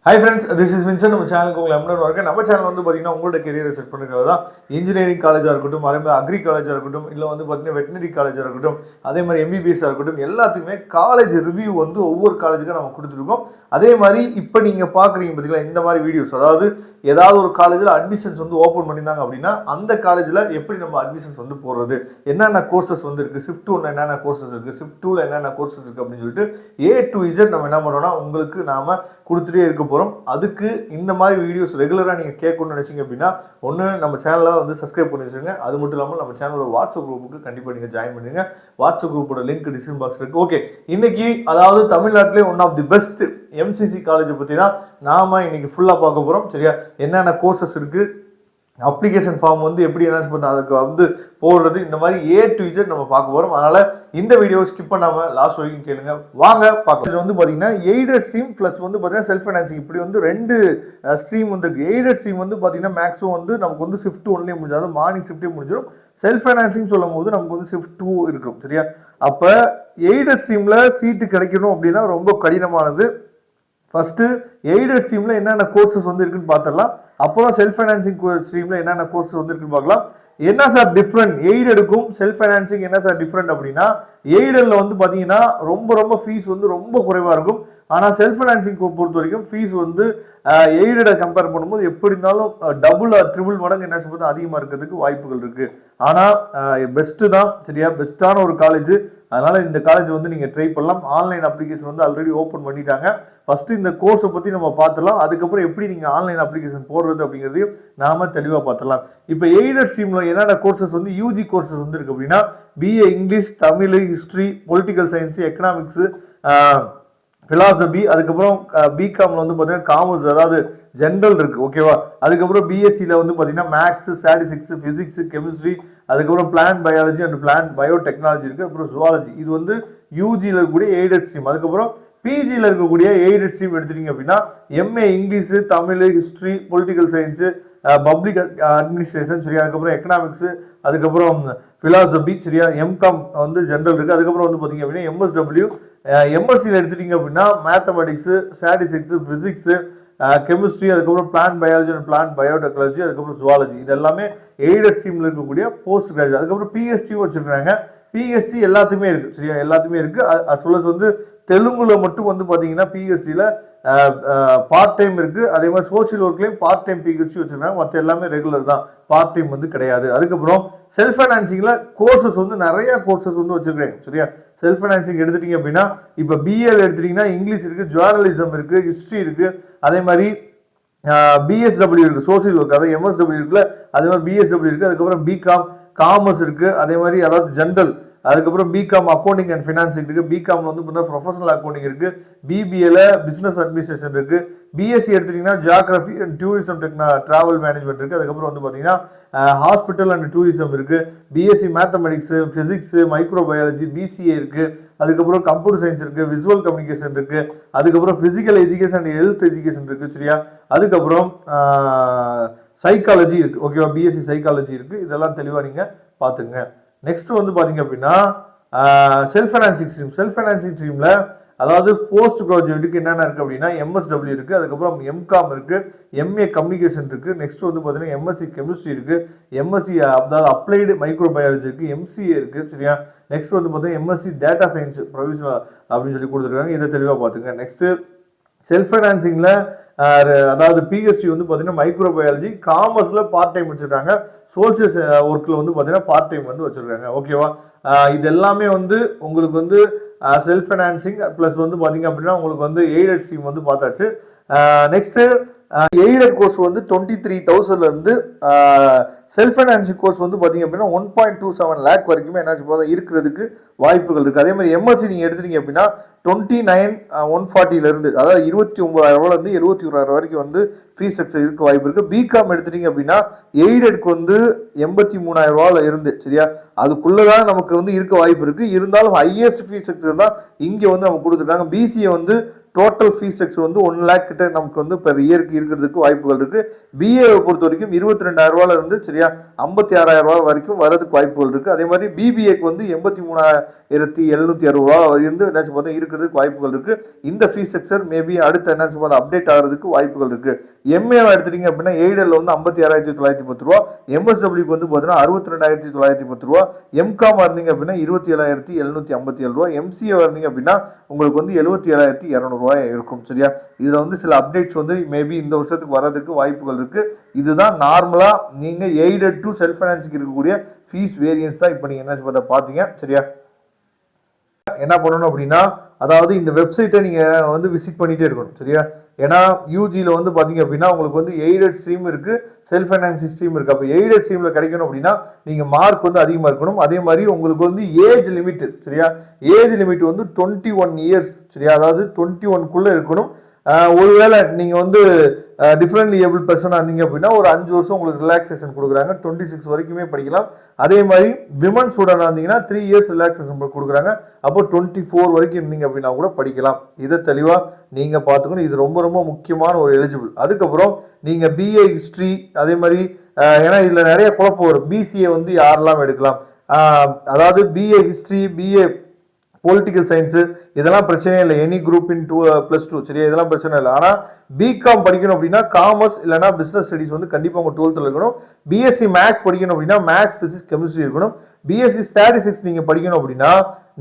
Hi friends, this is Vincent. நம்ம சேனலுக்கு உங்களை எம்டன் நம்ம சேனல் வந்து பார்த்தீங்கன்னா உங்களோட கெரியரை செட் பண்ணுறது தான். இன்ஜினியரிங் காலேஜாக இருக்கட்டும், அதே மாதிரி அக்ரி காலேஜாக இருக்கட்டும், இல்லை வந்து பார்த்தீங்கன்னா வெட்டினரி காலேஜாக இருக்கட்டும், அதே மாதிரி எம்பிபிஎஸ்ஸாக இருக்கட்டும், எல்லாத்துக்குமே காலேஜ் ரிவ்யூ வந்து ஒவ்வொரு காலேஜுக்கும் நம்ம கொடுத்துருக்கோம். அதே மாதிரி இப்போ நீங்கள் பார்க்குறீங்க பார்த்தீங்களா இந்த மாதிரி வீடியோஸ், அதாவது ஏதாவது ஒரு காலேஜில் அட்மிஷன்ஸ் வந்து ஓப்பன் பண்ணியிருந்தாங்க அப்படின்னா அந்த காலேஜில் எப்படி நம்ம அட்மிஷன்ஸ் வந்து போடுறது, என்னென்ன கோர்சஸ் வந்து இருக்குது, ஷிஃப்ட் 1 என்னென்ன கோர்சஸ் இருக்குது, ஷிஃப்ட் 2 என்னென்ன கோர்சஸ் இருக்குது அப்படின்னு சொல்லிட்டு A to Z நம்ம என்ன பண்ணுறோம்னா உங்களுக்கு நாம் கொடுத்துட்டே இருக்க போகிறோம். அதுக்கு இந்த மாதிரி வீடியோஸ் ரெகுலராக நீங்கள் கேட்கணும்னு நினச்சிங்க அப்படின்னா ஒன்று நம்ம சேனலை வந்து சப்ஸ்கிரைப் பண்ணி வச்சுருங்க. அது மட்டும் இல்லாமல் நம்ம சேனலோட வாட்ஸ்அப் குரூப்புக்கு கண்டிப்பாக நீங்கள் ஜாயின் பண்ணுங்க. வாட்ஸ்அப் குரூப்போட லிங்க் டிஸ்கிரிப்ஷன் பாக்ஸ் இருக்குது. ஓகே, இன்னைக்கு அதாவது தமிழ்நாட்டிலே one of the best MCC காலேஜை பற்றி தான் நாம் இன்னைக்கு ஃபுல்லாக பார்க்க போகிறோம். சரியா, என்னென்ன கோர்சஸ் இருக்குது, அப்ளிகேஷன் ஃபார்ம் வந்து எப்படி என்ன பண்ண அதுக்கு வந்து போடுறது, இந்த மாதிரி A to Z நம்ம பார்க்க போகிறோம். அதனால் இந்த வீடியோவை ஸ்கிப் பண்ணாமல் லாஸ்ட் வரைக்கும் கேளுங்க. வாங்க பார்க்கலாம். இது வந்து பார்த்தீங்கன்னா எய்டட் ஸ்ட்ரீம் ப்ளஸ் வந்து பார்த்தீங்கன்னா செல்ஃப் ஃபைனான்சிங், இப்படி வந்து ரெண்டு ஸ்ட்ரீம் வந்து இருக்குது. எய்டட் ஸ்ட்ரீம் வந்து பார்த்தீங்கன்னா மேக்ஸிமம் வந்து நமக்கு வந்து ஷிஃப்ட் 1 முடிஞ்சாலும் மார்னிங் ஷிஃப்ட்டே முடிஞ்சிடும். செல்ஃப் ஃபைனான்சிங் சொல்லும் போது நமக்கு வந்து ஷிஃப்ட் 2 இருக்கும். சரியா, அப்போ எய்டட் ஸ்ட்ரீமில் சீட்டு கிடைக்கணும் அப்படின்னா ரொம்ப கடினமானது. ஃபஸ்ட்டு எய்டட் ஸ்ட்ரீமில் என்னென்ன கோர்சஸ் வந்து இருக்குன்னு பார்த்துடலாம். அப்புறம் செல்ஃப் ஃபைனான்சிங் ஸ்ட்ரீமில் என்னென்ன கோர்சஸ் வந்து இருக்குன்னு பார்க்கலாம். என்ன சார் டிஃப்ரெண்ட் எய்டடுக்கும் செல்ஃப் ஃபைனான்சிங், என்ன சார் டிஃப்ரெண்ட் அப்படின்னா எய்டடில் வந்து பார்த்தீங்கன்னா ரொம்ப ஃபீஸ் வந்து ரொம்ப குறைவாக இருக்கும். ஆனால் செல்ஃப் ஃபைனான்சிங் பொறுத்த வரைக்கும் ஃபீஸ் வந்து எய்டடை கம்பேர் பண்ணும்போது எப்படி இருந்தாலும் டபுள் ட்ரிபிள் மடங்கு என்ன சொல்வது அதிகமாக இருக்கிறதுக்கு வாய்ப்புகள் இருக்குது. ஆனால் பெஸ்ட்டு தான். சரியா, பெஸ்ட்டான ஒரு காலேஜ். அதனால் இந்த காலேஜ் வந்து நீங்கள் ட்ரை பண்ணலாம். ஆன்லைன் அப்ளிகேஷன் வந்து ஆல்ரெடி ஓப்பன் பண்ணிட்டாங்க. ஃபஸ்ட்டு இந்த கோர்ஸை பற்றி நம்ம பார்த்துலாம். அதுக்கப்புறம் எப்படி நீங்கள் ஆன்லைன் அப்ளிகேஷன் போடுறது அப்படிங்கிறதையும் நாம் தெளிவாக பார்த்துலாம். இப்போ எய்டட் ஸ்ட்ரீமில் என்னென்ன கோர்சஸ் வந்து யூஜி கோர்சஸ் வந்து இருக்குது அப்படின்னா BA English, Tamil, history, political science, economics, philosophy, அதுக்கப்புறம் பிகாமில் வந்து பார்த்தீங்கன்னா காமர்ஸ், அதாவது ஜென்ரல் இருக்குது. ஓகேவா, அதுக்கப்புறம் பிஎஸ்சியில் வந்து பார்த்தீங்கன்னா மேக்ஸு, ஸ்டாட்டிஸ்டிக்ஸு, ஃபிசிக்ஸு, கெமிஸ்ட்ரி, அதுக்கப்புறம் plan biology and plan biotechnology இருக்குது. அப்புறம் ஜுவாலஜி. இது வந்து யூஜியில் இருக்கக்கூடிய எய்டட் ஸ்ட்ரீம். அதுக்கப்புறம் பிஜியில் இருக்கக்கூடிய எய்டட் ஸ்ட்ரீம் எடுத்துட்டீங்க அப்படின்னா MA English, Tamil, history, political science, public administration, சரியா, அதுக்கப்புறம் எக்கனாமிக்ஸு, அதுக்கப்புறம் ஃபிலாசபி, சரியா, MCOM வந்து ஜென்ரல் இருக்குது. அதுக்கப்புறம் வந்து பார்த்தீங்க அப்படின்னா MSW, MSCயில் எடுத்துட்டீங்க அப்படின்னா மேத்தமெட்டிக்ஸு, ஸ்டாட்டிஸ்டிக்ஸு, ஃபிசிக்ஸு, கெமிஸ்ட்ரி, அதுக்கப்புறம் plan biology and plan biotechnology, அதுக்கப்புறம் ஜுவாலஜி. இது எல்லாமே எய்டட் ஸ்ட்ரீமில் இருக்கக்கூடிய போஸ்ட் கிராஜுவேட். அதுக்கப்புறம் PhDயும் வச்சுருக்காங்க. PhD எல்லாத்துக்குமே இருக்குது. சரியா, எல்லாத்துக்குமே இருக்குது. அது சொல்ல வந்து தெலுங்குல மட்டும் வந்து பார்த்தீங்கன்னா PhDயில் பார்ட் டைம் இருக்குது. அதே மாதிரி சோசியல் ஒர்க்லேயும் பார்ட் டைம் PhD வச்சுருக்காங்க. மற்ற எல்லாமே ரெகுலர் தான், பார்ட் டைம் வந்து கிடையாது. அதுக்கப்புறம் செல்ஃப் ஃபைனான்சிங்கில் கோர்சஸ் வந்து நிறைய கோர்சஸ் வந்து வச்சுருக்காங்க. சரியா, செல்ஃப் ஃபைனான்சிங் எடுத்துட்டீங்க அப்படின்னா இப்போ BA எடுத்துட்டிங்கன்னா இங்கிலீஷ் இருக்குது, ஜேர்னலிசம் இருக்குது, ஹிஸ்ட்ரி இருக்குது, அதே மாதிரி BSW இருக்குது, சோசியல் ஒர்க், அதாவது MSW இருக்குல்ல, அதே மாதிரி BSW இருக்குது. அதுக்கப்புறம் பிகாம் காமர்ஸ் இருக்குது, அதே மாதிரி அதாவது ஜென்ரல், அதுக்கப்புறம் பிகாம் அக்கௌண்டிங் அண்ட் ஃபினான்சிங் இருக்குது, பிகாம் வந்து பார்த்தீங்கன்னா ப்ரொஃபஷனல் அக்கௌண்டிங் இருக்குது, BBAல பிஸ்னஸ் அட்மினிஸ்ட்ரேஷன் இருக்குது, BSc எடுத்துட்டிங்கன்னா geography and tourism travel management இருக்குது. அதுக்கப்புறம் வந்து பார்த்தீங்கன்னா ஹாஸ்பிட்டல் அண்ட் டூரிசம் இருக்குது, BSc mathematics, physics, microbiology, BCA இருக்குது, அதுக்கப்புறம் கம்ப்யூட்டர் சயின்ஸ் இருக்குது, விசுவல் கம்யூனிகேஷன் இருக்குது, அதுக்கப்புறம் physical education and health education இருக்குது. சரியா, அதுக்கப்புறம் சைக்காலஜி இருக்குது. ஓகேவா, BSc சைக்காலஜி இருக்குது. இதெல்லாம் தெளிவாக நீங்கள் பார்த்துங்க. நெக்ஸ்ட் வந்து பார்த்தீங்க அப்படின்னா self financing stream. Self financing ஸ்ட்ரீமில் அதாவது போஸ்ட் கிராஜுவேட்டுக்கு என்னென்ன இருக்குது அப்படின்னா MSW இருக்குது, அதுக்கப்புறம் MCOM இருக்குது, MA கம்யூனிகேஷன் இருக்குது, நெக்ஸ்ட் வந்து பார்த்தீங்கன்னா MSc கெமிஸ்ட்ரி இருக்குது, MSc அதாவது அப்ளைடு மைக்ரோபயாலஜி இருக்குது, MCA இருக்குது. சரியா, நெக்ஸ்ட் வந்து பார்த்தீங்கன்னா MSc டேட்டா சயின்ஸ் ப்ரொவிஷனல் அப்படின்னு சொல்லி கொடுத்துருக்காங்க. இதை தெளிவாக பார்த்துங்க. நெக்ஸ்ட்டு செல்ஃப் ஃபைனான்சிங்கில் அதாவது PhD வந்து பார்த்தீங்கன்னா மைக்ரோபயாலஜி, காமர்ஸில் பார்ட் டைம் வச்சுருக்காங்க, சோசியல் ஒர்க்கில் வந்து பார்த்தீங்கன்னா பார்ட் டைம் வந்து வச்சுருக்காங்க. ஓகேவா, இது எல்லாமே வந்து உங்களுக்கு வந்து செல்ஃப் ஃபைனான்சிங் ப்ளஸ் வந்து பார்த்தீங்க அப்படின்னா உங்களுக்கு வந்து எய்டட் ஸ்ட்ரீம் வந்து பார்த்தாச்சு. நெக்ஸ்ட்டு எய்டட் கோர்ஸ் வந்து 23,000 செல்ஃப் ஃபைனான்சிங் கோர்ஸ் வந்து பார்த்தீங்க அப்படின்னா 1.27 lakh வரைக்குமே என்ன இருக்கிறதுக்கு வாய்ப்புகள் இருக்குது. அதே மாதிரி MSc நீங்கள் எடுத்துட்டீங்க அப்படின்னா 29,140 அதாவது 29,000 71,000 வரைக்கும் வந்து ஃபீஸ் ஸ்ட்ரக்சர் இருக்க வாய்ப்பு இருக்குது. பிகாம் எடுத்துட்டீங்க அப்படின்னா எய்டட்க்கு வந்து 83,000 இருந்து, சரியா, அதுக்குள்ளே தான் நமக்கு வந்து இருக்க வாய்ப்பு இருக்குது. இருந்தாலும் ஹையஸ்ட் ஃபீஸ் ஸ்ட்ரக்சர் தான் இங்கே வந்து நம்ம கொடுத்துருக்காங்க. BCA வந்து டோட்டல் ஃபீஸ் ஸ்ட்ரக்சர் வந்து 1 lakh கிட்ட நமக்கு வந்து பெர் இயருக்கு இருக்கிறதுக்கு வாய்ப்புகள் இருக்கு. பிஏ பொறுத்த வரைக்கும் 22,000 ரூபாயில இருந்து சரியா 56,000 ரூபாய் வரைக்கும் வரதுக்கு வாய்ப்புகள் இருக்கு. அதே மாதிரி பிபிஏக்கு வந்து 83,760 ரூபா இருந்து என்னாச்சு பார்த்தா இருக்கிறதுக்கு வாய்ப்புகள் இருக்கு. இந்த ஃபீஸ் ஸ்ட்ரக்சர் மேபி அடுத்து என்னாச்சு பார்த்தா அப்டேட் ஆகிறதுக்கு வாய்ப்புகள் இருக்கு. எம்ஏ எடுத்துட்டீங்க அப்படின்னா எய்டல் வந்து 56,910 ரூபா, எம்எஸ்டபிள்யூக்கு வந்து பார்த்தீங்கன்னா 62,910 ரூபா, எம்காம் இருந்தீங்க அப்படின்னா 27,757 ரூபா, எம்சிஏ இருந்தீங்க அப்படின்னா உங்களுக்கு வந்து 77,200 ரூபாய் இருக்கும். சரியா, இதுல வந்து சில அப்டேட்ஸ் வந்து மேபி இந்த வருஷத்துக்கு வரதுக்கு வாய்ப்புகள் இருக்கு. இதுதான் நார்மலா நீங்க எய்டட் டு செல்ஃப் ஃபைனான்ஸுக்கு இருக்கக்கூடிய ஃபீஸ் வேரியன்ஸ் தான் இப்போ நீங்க என்ன பாத்தீங்க. சரியா, என்ன பண்ணணும் அப்படின்னா அதாவது இந்த வெப்சைட்டை நீங்க வந்து விசிட் பண்ணிட்டே இருக்கணும். சரியா, ஏன்னா யூஜியில் வந்து பார்த்தீங்க அப்படின்னா உங்களுக்கு வந்து எய்டட் ஸ்ட்ரீம் இருக்கு, செல்ஃப் ஃபைனான்சிங் ஸ்ட்ரீம் இருக்கு. அப்போ எய்டட் ஸ்ட்ரீம்ல கிடைக்கணும் அப்படின்னா நீங்க மார்க் வந்து அதிகமாக இருக்கணும். அதே மாதிரி உங்களுக்கு வந்து ஏஜ் லிமிட், சரியா, ஏஜ் லிமிட் வந்து 21 இயர்ஸ். சரியா, அதாவது 21க்குள்ள இருக்கணும். ஒருவேளை நீங்க வந்து டிஃபரெண்ட்லி ஏபிள் பர்சனாக இருந்தீங்க அப்படின்னா ஒரு 5 வருஷம் உங்களுக்கு ரிலாக்ஸேஷன் கொடுக்குறாங்க, 26 வரைக்குமே படிக்கலாம். அதே மாதிரி விமன் ஸ்டூடெண்டாக இருந்தீங்கன்னா 3 இயர்ஸ் ரிலாக்ஸேஷன் கொடுக்குறாங்க, அப்போ 24 வரைக்கும் இருந்தீங்க அப்படின்னா கூட படிக்கலாம். இதை தெளிவாக நீங்கள் பார்த்துக்கணும். இது ரொம்ப ரொம்ப முக்கியமான ஒரு எலிஜிபிள். அதுக்கப்புறம் நீங்கள் பிஏ ஹிஸ்ட்ரி, அதே மாதிரி ஏன்னா இதில் நிறைய குழப்பம் வரும். பிசிஏ வந்து யாரெல்லாம் எடுக்கலாம், அதாவது BA history, BA political science, இதெல்லாம் பிரச்சனையே இல்லை. எனி குரூப் இன் +2 சரியா, இதெல்லாம் பிரச்சனை இல்லை. ஆனால் பிகாம் படிக்கணும் அப்படின்னா காமர்ஸ் இல்லைனா பிஸ்னஸ் ஸ்டடிஸ் வந்து கண்டிப்பாக உங்கள் 12th இருக்கணும். பிஎஸ்சி மேக்ஸ் படிக்கணும் அப்படின்னா மேக்ஸ், பிசிக்ஸ், கெமிஸ்ட்ரி இருக்கணும். பிஎஸ்சி ஸ்டாட்டிஸ்டிக்ஸ் நீங்கள் படிக்கணும் அப்படின்னா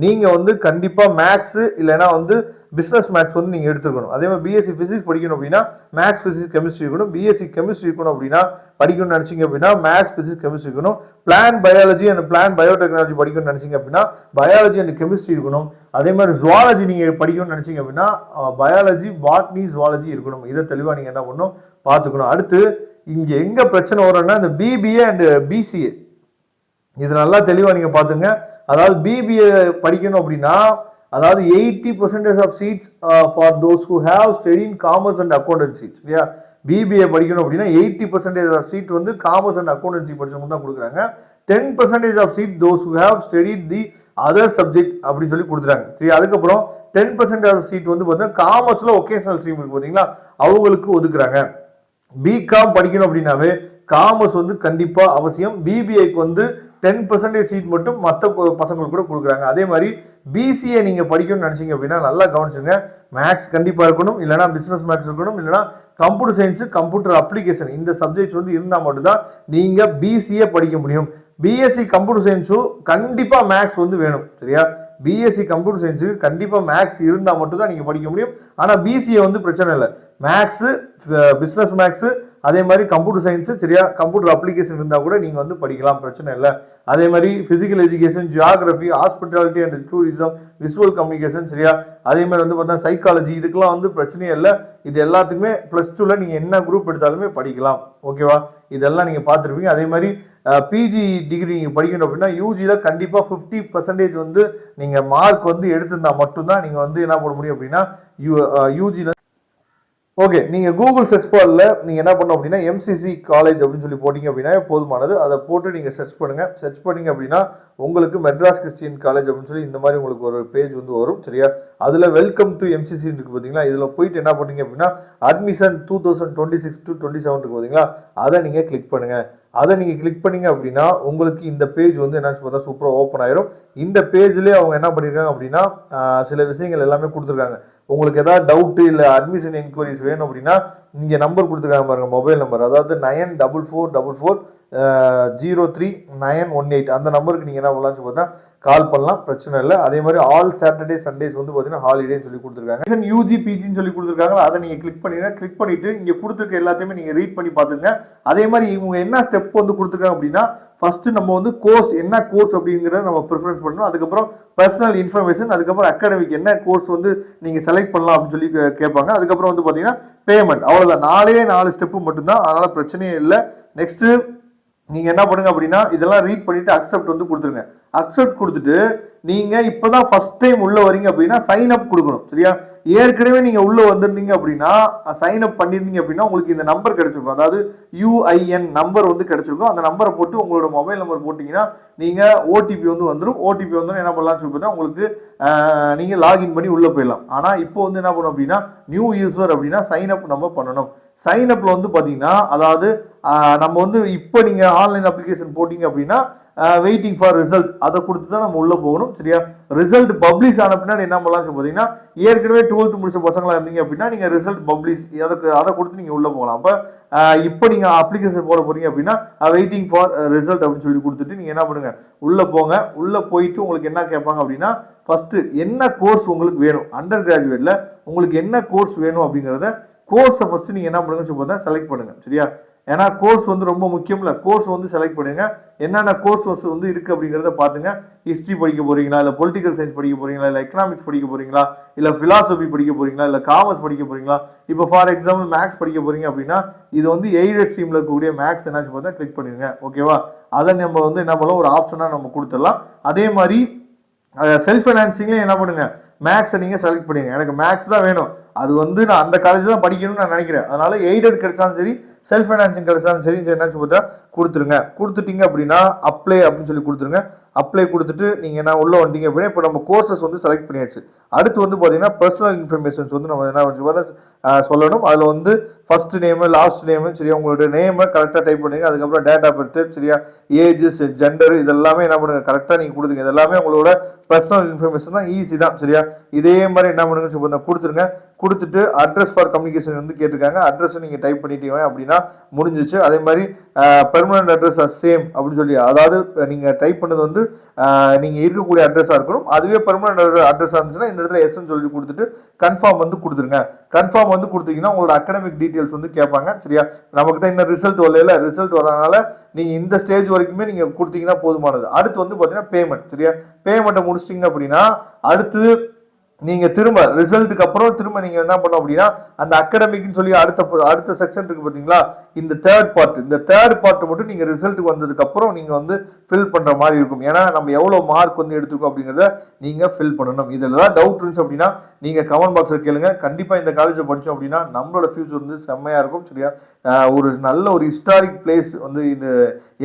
நீங்கள் வந்து கண்டிப்பாக மேக்ஸு இல்லைனா வந்து பிஸ்னஸ் மேக்ஸ் வந்து நீங்கள் எடுத்துக்கணும். அதே மாதிரி பிஎஸ்சி ஃபிசிக்ஸ் படிக்கணும் அப்படின்னா மேக்ஸ், பிசிக்ஸ், கெமிஸ்ட்ரி இருக்கணும். பிஎஸ்சி கெமிஸ்ட்ரி இருக்கணும் அப்படின்னா படிக்கணும்னு நினச்சிங்க அப்படின்னா மேக்ஸ், பிசிக்ஸ், கெமிஸ்ட்ரி இருக்கணும். Plan biology and plan biotechnology படிக்கணும்னு நினச்சிங்க அப்படின்னா பயாலஜி அண்ட் கெமிஸ்ட்ரி இருக்கணும். அதே மாதிரி ஜுவாலஜி நீங்கள் படிக்கணும்னு நினச்சிங்க அப்படின்னா பயாலஜி, பாட்னி, ஜுவாலஜி இருக்கணும். இதை தெளிவாக நீங்கள் என்ன பண்ணணும் பார்த்துக்கணும். அடுத்து இங்கே எங்கே பிரச்சனை வரும்னா இந்த பிபிஏ அண்ட் பிசிஏ, இது நல்லா தெளிவாக நீங்கள் பார்த்துங்க. அதாவது பிபிஏ படிக்கணும் அப்படின்னா அதாவது 80% of seats for those who have study in commerce and accountancy. சரியா, பிபிஏ படிக்கணும் அப்படின்னா 80% ஆஃப் சீட் வந்து காமர்ஸ் அண்ட் அக்கௌண்டன்சி படிச்சவங்க தான் கொடுக்குறாங்க. 10% of seat those who have studied the other subject அப்படின்னு சொல்லி கொடுத்துறாங்க. சரி, அதுக்கப்புறம் 10% ஆஃப் சீட் வந்து பார்த்தீங்கன்னா காமர்ஸில் ஒகேஷனல் ஸ்ட்ரீம் இருக்கு பார்த்தீங்களா, அவங்களுக்கு ஒதுக்குறாங்க. பிகாம் படிக்கணும் அப்படின்னாவே காமர்ஸ் வந்து கண்டிப்பாக அவசியம். பிபிஏக்கு வந்து 10% சீட் மட்டும் மற்ற பசங்களுக்கு கூட கொடுக்குறாங்க. அதே மாதிரி பிசிஏ நீங்கள் படிக்கணும்னு நினச்சிங்க அப்படின்னா நல்லா கவனிச்சுங்க. மேக்ஸ் கண்டிப்பாக இருக்கணும், இல்லைனா பிஸ்னஸ் மேக்ஸ் இருக்கணும், இல்லைனா கம்ப்யூட்டர் சயின்ஸு, கம்ப்யூட்டர் அப்ளிகேஷன், இந்த சப்ஜெக்ட்ஸ் வந்து இருந்தால் மட்டும்தான் நீங்கள் பிசிஏ படிக்க முடியும். பிஎஸ்சி கம்ப்யூட்டர் சயின்ஸும் கண்டிப்பாக மேக்ஸ் வந்து வேணும். சரியா, பிஎஸ்சி கம்ப்யூட்டர் சயின்ஸுக்கு கண்டிப்பாக மேக்ஸ் இருந்தால் மட்டும்தான் நீங்கள் படிக்க முடியும். ஆனால் பிசிஏ வந்து பிரச்சனை இல்லை, மேக்ஸு, பிஸ்னஸ் மேக்ஸு, அதே மாதிரி கம்ப்யூட்டர் சயின்ஸு, சரியா, கம்ப்யூட்டர் அப்ளிகேஷன் இருந்தால் கூட நீங்கள் வந்து படிக்கலாம், பிரச்சனை இல்லை. அதே மாதிரி physical education, geography, hospitality and tourism, visual communication, சரியா, அதே மாதிரி வந்து பார்த்தா சைக்காலஜி, இதுக்கெல்லாம் வந்து பிரச்சனையே இல்லை. இது எல்லாத்துக்குமே +2ல நீங்கள் என்ன குரூப் எடுத்தாலுமே படிக்கலாம். ஓகேவா, இதெல்லாம் நீங்கள் பார்த்துருப்பீங்க. அதே மாதிரி பிஜி டிகிரி நீங்கள் படிக்கணும் அப்படின்னா யூஜியில் கண்டிப்பாக 50% வந்து நீங்கள் மார்க் வந்து எடுத்திருந்தால் மட்டும்தான் நீங்கள் வந்து என்ன பண்ண முடியும் அப்படின்னா யூஜியில். ஓகே, நீங்கள் கூகுள் சர்ச் பாரில் நீங்கள் என்ன பண்ணணும் அப்படின்னா எம்சிசி காலேஜ் அப்படின்னு சொல்லி போட்டிங்க அப்படின்னா போதுமானது. அதை போட்டு நீங்கள் சர்ச் பண்ணுங்கள். சர்ச் பண்ணிங்க அப்படின்னா உங்களுக்கு மெட்ராஸ் கிறிஸ்டியன் காலேஜ் அப்படின்னு சொல்லி இந்த மாதிரி உங்களுக்கு ஒரு பேஜ் வந்து வரும். சரியா, அதில் வெல்கம் டு எம்சிசி இருக்குது பார்த்தீங்களா, இதில் போயிட்டு என்ன பண்ணீங்க அப்படின்னா அட்மிஷன் 2026 to 27 இருக்குது பார்த்தீங்களா, அதை நீங்கள் கிளிக் பண்ணுங்கள். அதை நீங்கள் கிளிக் பண்ணிங்க அப்படின்னா உங்களுக்கு இந்த பேஜ் வந்து என்னாச்சு பார்த்தா சூப்பராக ஓப்பன் ஆயிரும். இந்த பேஜ்லேயே அவங்க என்ன பண்ணியிருக்காங்க அப்படின்னா சில விஷயங்கள் எல்லாமே கொடுத்துருக்காங்க. உங்களுக்கு ஏதாவது டவுட்டு இல்லை அட்மிஷன் என்கொயரிஸ் வேணும் அப்படின்னா இங்கே நம்பர் கொடுத்துருக்காங்க பாருங்க, மொபைல் நம்பர், அதாவது 9444403918 அந்த நம்பருக்கு நீங்கள் என்ன பண்ணலாம்னு பார்த்தா கால் பண்ணலாம், பிரச்சனை இல்லை. அதே மாதிரி ஆல் சாட்டர்டே சண்டேஸ் வந்து பார்த்தீங்கன்னா ஹாலிடேன்னு சொல்லி கொடுத்துருக்காங்க. யூஜி பிஜின்னு சொல்லி கொடுத்துருக்காங்க, அதை நீங்கள் கிளிக் பண்ணிடுங்க. கிளிக் பண்ணிட்டு இங்கே கொடுத்துருக்க எல்லாத்தையுமே நீங்கள் ரீட் பண்ணி பார்த்துங்க. அதே மாதிரி இவங்க என்ன ஸ்டெப் வந்து கொடுத்துருக்காங்க அப்படின்னா ஃபர்ஸ்ட் நம்ம வந்து கோர்ஸ் என்ன கோர்ஸ் அப்படிங்கிறத நம்ம ப்ரிஃபரன்ஸ் பண்ணணும். அதுக்கப்புறம் பர்சனல் இன்ஃபர்மேஷன், அதுக்கப்புறம் அகாடமிக் என்ன கோர்ஸ் வந்து நீங்கள் செலக்ட் பண்ணலாம் அப்படின்னு சொல்லி கேட்பாங்க. அதுக்கப்புறம் வந்து பார்த்தீங்கன்னா பேமெண்ட், அவ்வளோதான். 4 ஸ்டெப்பு மட்டும்தான், அதனால் பிரச்சனையே இல்லை. நெக்ஸ்ட்டு நீங்கள் என்ன பண்ணுங்க அப்படின்னா இதெல்லாம் ரீட் பண்ணிட்டு அக்செப்ட் வந்து கொடுத்துருங்க. அக்செப்ட் கொடுத்துட்டு நீங்க இப்பதான் ஃபர்ஸ்ட் டைம் உள்ள வரீங்க அப்படின்னா சைன் அப் கொடுக்கணும். சரியா? ஏற்கனவே நீங்க உள்ள வந்திருந்தீங்க அப்படின்னா சைன் அப் பண்ணிருந்தீங்க அப்படின்னா உங்களுக்கு இந்த நம்பர் கிடைச்சிருக்கும். அதாவது UIN நம்பர் வந்து கிடைச்சிருக்கும். அந்த நம்பரை போட்டு உங்களோட மொபைல் நம்பர் போட்டீங்கன்னா நீங்க ஓடிபி வந்து வந்துடும். ஓடிபி வந்து என்ன பண்ணலாம்னு சொல்லி உங்களுக்கு நீங்க லாகின் பண்ணி உள்ள போயிடலாம். ஆனா இப்போ வந்து என்ன பண்ணணும் அப்படின்னா நியூ யூசர் அப்படின்னா சைன் அப் நம்ம பண்ணணும். சைன் அப்ல வந்து பாத்தீங்கன்னா அதாவது நம்ம வந்து இப்போ நீங்க ஆன்லைன் அப்ளிகேஷன் போட்டீங்க அப்படின்னா வெயிட்டிங் ஃபார் ரிசல்ட் அதை கொடுத்து தான் நம்ம உள்ள போகணும். சரியா? ரிசல்ட் பப்ளிஷ் ஆன பின்னாடி என்ன பண்ணலாம் பார்த்தீங்கன்னா ஏற்கனவே 12th முடிச்ச பசங்களா இருந்தீங்க அப்படின்னா நீங்க ரிசல்ட் பப்ளிஷ் அதை கொடுத்து நீங்க உள்ள போகலாம். அப்ப இப்போ நீங்க அப்ளிகேஷன் போட போறீங்க அப்படின்னா வெயிட்டிங் ஃபார் ரிசல்ட் அப்படின்னு சொல்லி கொடுத்துட்டு நீங்க என்ன பண்ணுங்க உள்ள போங்க. உள்ள போயிட்டு உங்களுக்கு என்ன கேட்பாங்க அப்படின்னா ஃபர்ஸ்ட் என்ன கோர்ஸ் உங்களுக்கு வேணும், அண்டர் கிராஜுவேட்ல உங்களுக்கு என்ன கோர்ஸ் வேணும் அப்படிங்கிறத கோர்ஸை ஃபர்ஸ்ட் நீங்க என்ன பண்ணுங்க பார்த்தா செலக்ட் பண்ணுங்க. சரியா? ஏன்னா கோர்ஸ் வந்து ரொம்ப முக்கியம்ல. கோர்ஸ் வந்து செலக்ட் பண்ணுங்க. என்னென்ன கோர்ஸ் வந்து இருக்கு அப்படிங்கிறத பாத்துங்க. ஹிஸ்டரி படிக்க போறீங்களா, இல்ல பொலிட்டிக்கல் சயின்ஸ் படிக்க போறீங்களா, இல்ல எக்கனாமிக்ஸ் படிக்க போறீங்களா, இல்ல பிலாசபி படிக்க போறீங்களா, இல்ல காமர்ஸ் படிக்க போறீங்களா. இப்போ ஃபார் எக்ஸாம்பிள் மேக்ஸ் படிக்க போறீங்க அப்படின்னா இது வந்து எய்டட் ஸ்ட்ரீம்ல இருக்கக்கூடிய மேக்ஸ் என்னாச்சு பார்த்தா கிளிக் பண்ணிருங்க. ஓகேவா? அதை நம்ம வந்து என்ன பண்ணலாம் ஒரு ஆப்ஷனா நம்ம கொடுத்துடலாம். அதே மாதிரி செல்ஃப் ஃபைனான்சிங்லயும் என்ன பண்ணுங்க மேக்ஸை நீங்க செலக்ட் பண்ணுங்க. எனக்கு மேக்ஸ் தான் வேணும், அது வந்து நான் அந்த காலேஜ் தான் படிக்கணும்னு நான் நினைக்கிறேன், அதனால எய்டட் கிடைச்சாலும் சரி செல்ஃப் ஃபைனான்சிங் கிடைச்சாலும் சரி என்னாச்சு பார்த்தா கொடுத்துருங்க. கொடுத்துட்டீங்க அப்படின்னா அப்ளை அப்படின்னு சொல்லி கொடுத்துருங்க. அப்ளை கொடுத்துட்டு நீங்க என்ன உள்ள வந்துட்டீங்க அப்படின்னா இப்போ நம்ம கோர்சஸ் வந்து செலக்ட் பண்ணியாச்சு. அடுத்து வந்து பாத்தீங்கன்னா பர்சனல் இன்ஃபர்மேஷன்ஸ் வந்து நம்ம என்ன பார்த்தா சொல்லணும். அதுல வந்து ஃபர்ஸ்ட் நேம் லாஸ்ட் நேம் சரியா, உங்களோட நேமை கரெக்டாக டைப் பண்ணுங்க. அதுக்கப்புறம் டேட் ஆஃப் பர்த் சரியா, ஏஜஸ் ஜெண்டர் இதெல்லாமே என்ன பண்ணுங்க கரெக்டாக நீங்க கொடுத்துங்க. இதெல்லாமே உங்களோட பர்சனல் இன்ஃபர்மேஷன் தான், ஈஸி தான். சரியா? இதே மாதிரி என்ன பண்ணுங்க சொல்லி கொடுத்துருங்க. கொடுத்துட்டு அட்ரஸ் ஃபார் கம்யூனிகேஷன் வந்து கேட்டிருக்காங்க. அட்ரஸ் நீங்க டைப் பண்ணிட்டீங்க அப்படின்னா முடிஞ்சிச்சு. அதே மாதிரி பெர்மனன்ட் அட்ரஸ் சேம் அப்படின்னு சொல்லி, அதாவது நீங்க டைப் பண்ணது வந்து நீங்க இருக்கக்கூடிய அட்ரஸா இருக்கணும். அதுவே பெர்மனன்ட் அட்ரஸா இருந்துச்சுன்னா இந்த இடத்துல எஸ்ன்னு சொல்லி கொடுத்துட்டு கன்ஃபார்ம் வந்து கொடுத்துருங்க. கன்ஃபார்ம் வந்து கொடுத்தீங்கன்னா உங்களோட அகாடமிக் டீடைல்ஸ் வந்து கேட்பாங்க. சரியா? நமக்கு தான் இன்னும் ரிசல்ட் வரல, ரிசல்ட் வரனால நீங்க இந்த ஸ்டேஜ் வரைக்குமே நீங்க கொடுத்தீங்கன்னா போதுமானது. அடுத்து வந்து பாத்தீங்கன்னா பேமெண்ட். சரியா? பேமெண்ட்டை முடிச்சிட்டீங்க அப்படின்னா அடுத்து நீங்க திரும்ப ரிசல்ட்டுக்கு அப்புறம் திரும்ப நீங்க என்ன பண்ணணும் அப்படின்னா அந்த அகாடமிக்னு சொல்லி அடுத்த செக்ஷன் இருக்கு பாத்தீங்களா, இந்த தேர்ட் பார்ட் மட்டும் நீங்க ரிசல்ட்டுக்கு வந்ததுக்கு அப்புறம் நீங்க வந்து ஃபில் பண்ற மாதிரி இருக்கும். ஏன்னா நம்ம எவ்வளவு மார்க் வந்து எடுத்துக்கோம் அப்படிங்கறத நீங்க ஃபில் பண்ணணும். இதுல தான் டவுட் இருந்துச்சு அப்படின்னா நீங்க கமெண்ட் பாக்ஸ்ல கேளுங்க. கண்டிப்பா இந்த காலேஜை படிச்சோம் அப்படின்னா நம்மளோட ஃபியூச்சர் வந்து செம்மையா இருக்கும். சரியா? ஒரு நல்ல ஒரு ஹிஸ்டாரிக் பிளேஸ் வந்து இந்த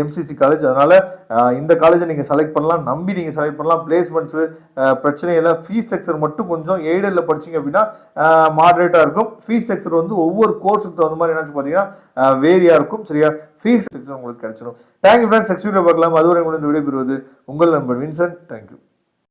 MCC காலேஜ். அதனால இந்த காலேஜை நீங்க செலக்ட் பண்ணலாம், நம்பி நீங்க செலக்ட் பண்ணலாம். பிளேஸ்மெண்ட்ஸ் பிரச்சனை இல்லை. ஃபீஸ் ஸ்ட்ரக்சர் மட்டும் கொஞ்சம் எய்டட்ல படிச்சீங்க அப்படின்னா மாடரேட்டா இருக்கும். ஃபீஸ் ஸ்ட்ரக்சர் வந்து ஒவ்வொரு கோர்ஸுக்கு தகுந்த மாதிரி என்ன பாத்தீங்கன்னா வேரியா இருக்கும். சரியா? ஃபீஸ் ஸ்ட்ரக்சர் உங்களுக்கு கிடைச்சிடும். Thank you friends. நெக்ஸ்ட் வீடியோ பார்க்கலாம். அதுவரை உங்களுக்கு விடைபெறுவது உங்கள் நண்பர் வின்சென்ட். தேங்க்யூ.